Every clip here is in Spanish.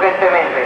urgentemente.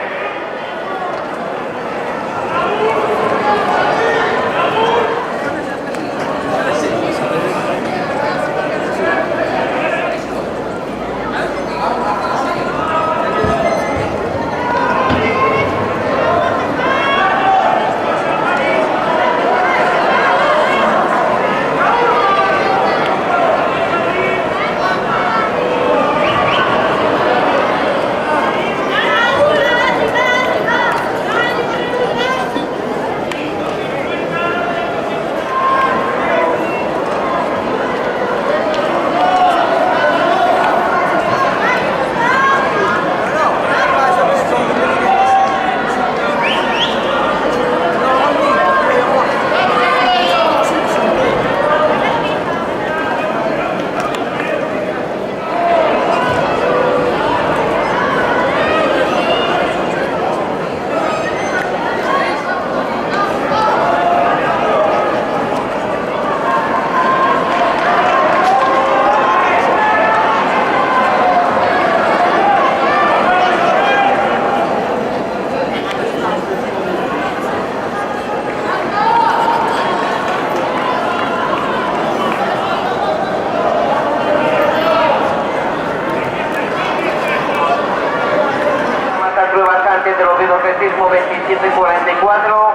De los atletismo 27 y 44,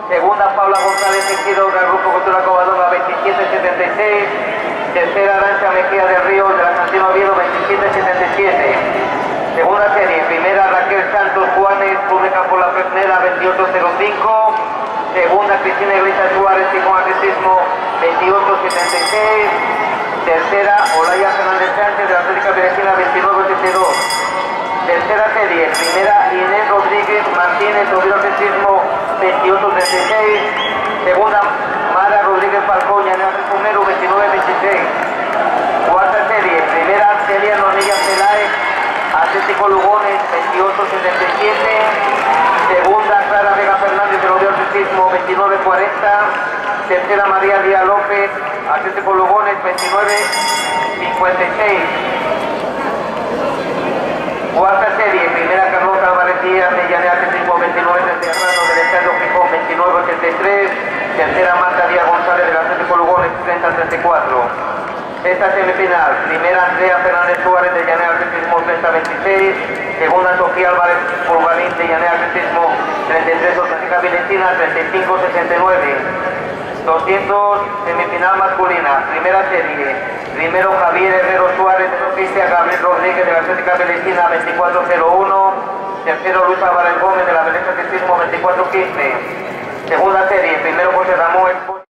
segunda Paula González Ejido del Grupo Cultural Covadonga 27-76, tercera Arancha Mejía del Río de la Santino Oviedo 27-77, segunda serie, primera Raquel Santos Juanes, Pública por la Fresnera 28-05, segunda Cristina Iglesias Suárez y con atletismo 28-76, tercera Olaya Fernández Sánchez de la Atlética Berecina 29-82. Tercera serie, primera Inés Rodríguez Martínez, Oviedo Atletismo 28-36, segunda Mara Rodríguez Falcón, Llanera Fumero 29-26. Cuarta serie, primera Celia Nonilla Peláez, Atlético Lugones 28-77, segunda Clara Vega Fernández del Oviedo Atletismo 29-40, tercera María Díaz López, Atlético Lugones 29-56. Cuarta serie, primera Carlota Álvarez Díaz de Llanera Atletismo 29-30, del Estadio Gijón 29-83, tercera Marta Díaz González del Atlético Lugones 30-34. Esta semifinal, primera Andrea Fernández Suárez de Llanera Atletismo 30-26, segunda Sofía Álvarez Pulgarín de Llanera Atletismo 33, Atlética Vilentina 35-69. 200 semifinal masculina, primera serie, primero Javier Herrero Suárez de Oficia, Gabriel Rodríguez de la Atlética Belecina 24-01, tercero Luis Álvarez Gómez de la Beleza Atletismo 24-15, segunda serie, primero José Ramón